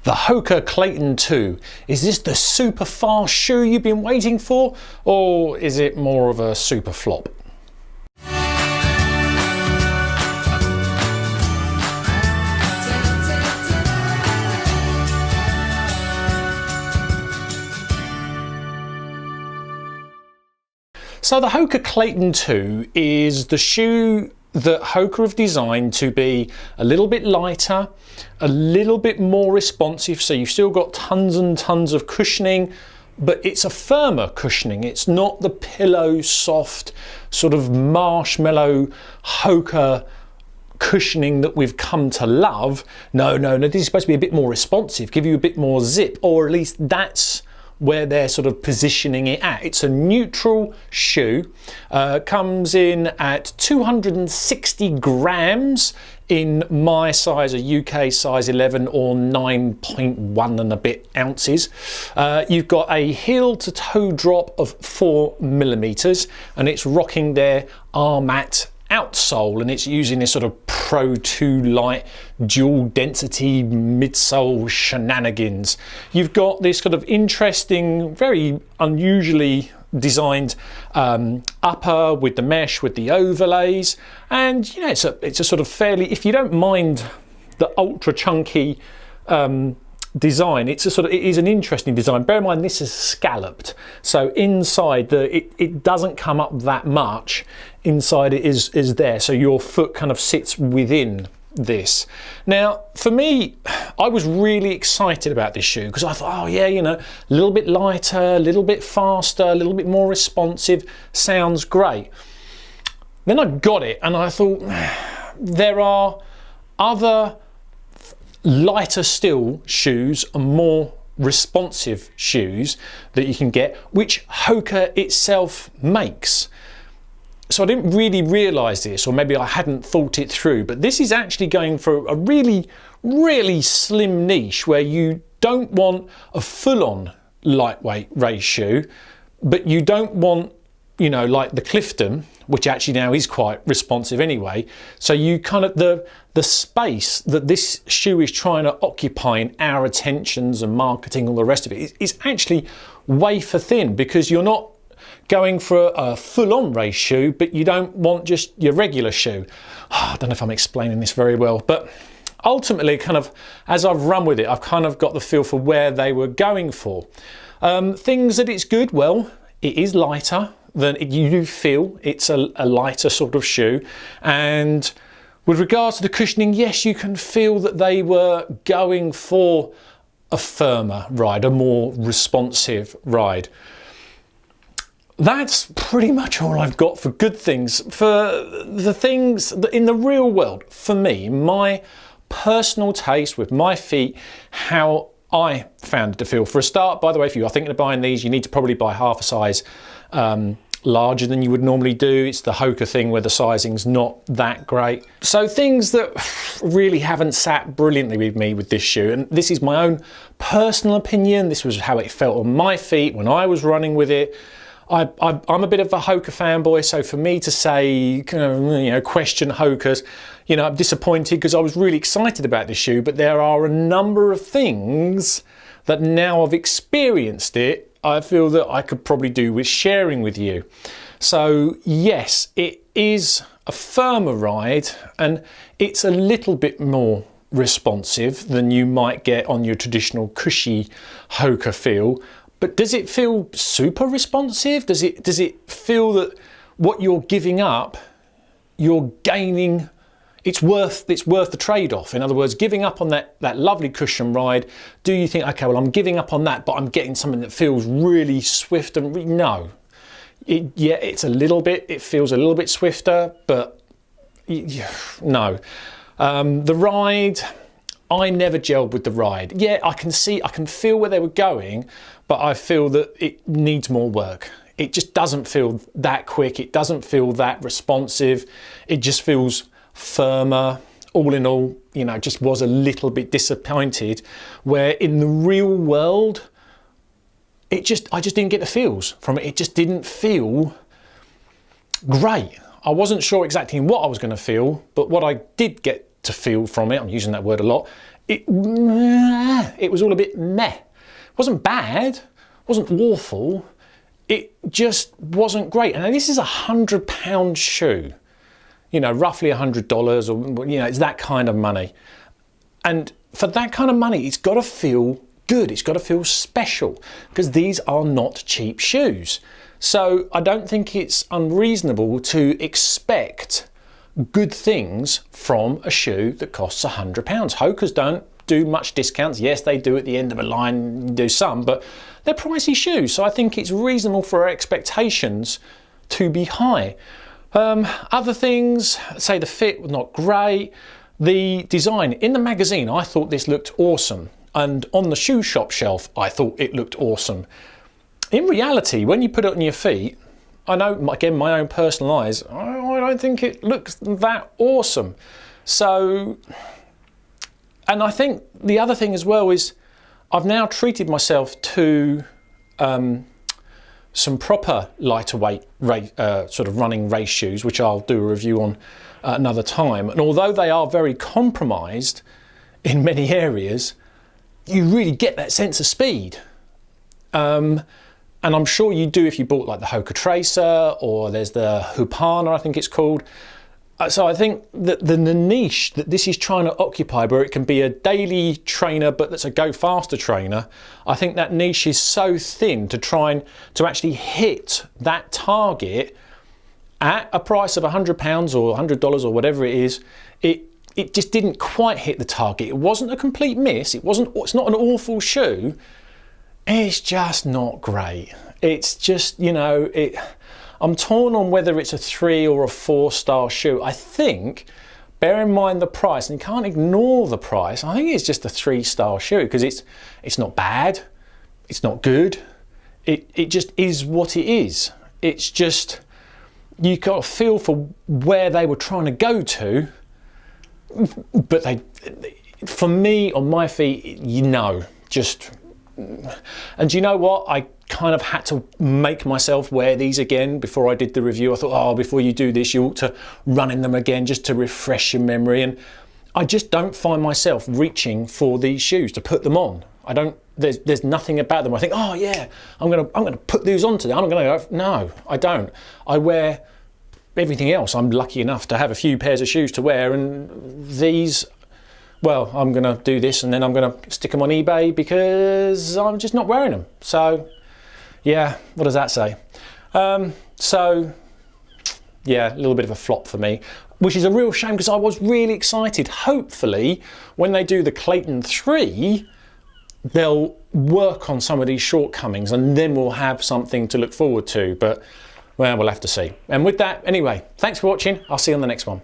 The Hoka Clayton 2. Is this the super fast shoe you've been waiting for, or is it more of a super flop? So the Hoka Clayton 2 is the shoe that Hoka have designed to be a little bit lighter, a little bit more responsive, so you've still got tons and tons of cushioning, but it's a firmer cushioning. It's not the pillow soft sort of marshmallow Hoka cushioning that we've come to love. No, this is supposed to be a bit more responsive, give you a bit more zip, or at least that's where they're sort of positioning it at. It's a neutral shoe, comes in at 260 grams in my size, a UK size 11 or 9.1 and a bit ounces. You've got a heel to toe drop of 4mm, and it's rocking their Armat outsole, and it's using this sort of Pro 2 Light dual density midsole shenanigans. You've got this kind of interesting, very unusually designed upper with the mesh, with the overlays, and you know, it's a sort of fairly, if you don't mind the ultra chunky design, it is an interesting design. Bear in mind this is scalloped, so inside it doesn't come up that much. Inside it is there, so your foot kind of sits within this. Now for me, I was really excited about this shoe because I thought, oh yeah, you know, a little bit lighter, a little bit faster, a little bit more responsive, sounds great. Then I got it and I thought, there are other lighter still shoes and more responsive shoes that you can get, which Hoka itself makes. So I didn't really realise this, or maybe I hadn't thought it through, but this is actually going for a really, really slim niche where you don't want a full-on lightweight race shoe, but you don't want, you know, like the Clifton, which actually now is quite responsive anyway. So you kind of, the space that this shoe is trying to occupy in our attentions and marketing, all the rest of it, is actually wafer thin, because you're not going for a full-on race shoe, but you don't want just your regular shoe. I don't know if I'm explaining this very well, but ultimately, kind of, as I've run with it, I've kind of got the feel for where they were going for. Things that it's good, well, it is lighter than you do feel. It's a lighter sort of shoe, and with regards to the cushioning, yes, you can feel that they were going for a firmer ride, a more responsive ride. That's pretty much all I've got for good things. For the things that in the real world, for me, my personal taste with my feet, how I found it to feel. For a start, by the way, if you are thinking of buying these, you need to probably buy half a size larger than you would normally do. It's the Hoka thing where the sizing's not that great. So things that really haven't sat brilliantly with me with this shoe, and this is my own personal opinion, this was how it felt on my feet when I was running with it. I'm a bit of a Hoka fanboy, so for me to say, question Hokas, I'm disappointed because I was really excited about this shoe, but there are a number of things that now I've experienced it, I feel that I could probably do with sharing with you. So yes, it is a firmer ride and it's a little bit more responsive than you might get on your traditional cushy Hoka feel. But does it feel super responsive? Does it feel that what you're giving up, you're gaining, it's worth the trade-off? In other words, giving up on that lovely cushion ride, do you think, okay, well, I'm giving up on that, but I'm getting something that feels really swift and no. It's a little bit, it feels a little bit swifter, but no. The ride, I never gelled with the ride. Yeah, I can feel where they were going, but I feel that it needs more work. It just doesn't feel that quick. It doesn't feel that responsive. It just feels firmer. All in all, just was a little bit disappointed where in the real world, I just didn't get the feels from it. It just didn't feel great. I wasn't sure exactly what I was going to feel, but what I did get to feel from it, I'm using that word a lot, it was all a bit meh. It wasn't bad, wasn't awful, it just wasn't great. And this is £100 shoe, you know, roughly $100, or, you know, it's that kind of money. And for that kind of money, it's got to feel good, it's got to feel special, because these are not cheap shoes. So I don't think it's unreasonable to expect good things from a shoe that costs £100. Hoka's don't do much discounts. Yes, they do at the end of a line, do some, but they're pricey shoes. So I think it's reasonable for our expectations to be high. Other things, say the fit was not great. The design in the magazine, I thought this looked awesome. And on the shoe shop shelf, I thought it looked awesome. In reality, when you put it on your feet, I know, again, my own personal eyes, I don't think it looks that awesome. So, and I think the other thing as well is I've now treated myself to some proper lighter weight sort of running race shoes, which I'll do a review on another time. And although they are very compromised in many areas, you really get that sense of speed. And I'm sure you do if you bought like the Hoka Tracer, or there's the Hupana, I think it's called. So I think that the niche that this is trying to occupy, where it can be a daily trainer but that's a go faster trainer, I think that niche is so thin to try and to actually hit that target at a price of £100 or $100 or whatever it is. It just didn't quite hit the target. It wasn't a complete miss. It's not an awful shoe. It's just not great. It's just, you know, I'm torn on whether it's a 3 or a 4-star shoe. I think, bear in mind the price, and you can't ignore the price, I think it's just a 3-star shoe, because it's not bad, it's not good, it just is what it is. It's just, you got a feel for where they were trying to go to, but for me, on my feet, you know, just. And you know what? I kind of had to make myself wear these again before I did the review. I thought, oh, before you do this, you ought to run in them again just to refresh your memory. And I just don't find myself reaching for these shoes to put them on. I don't. There's nothing about them. I think, oh yeah, I'm gonna put these on today. I'm gonna go. No, I don't. I wear everything else. I'm lucky enough to have a few pairs of shoes to wear, and these. Well, I'm going to do this and then I'm going to stick them on eBay because I'm just not wearing them. So, yeah, what does that say? So, yeah, a little bit of a flop for me, which is a real shame because I was really excited. Hopefully, when they do the Clayton 3, they'll work on some of these shortcomings and then we'll have something to look forward to. But, well, we'll have to see. And with that, anyway, thanks for watching. I'll see you on the next one.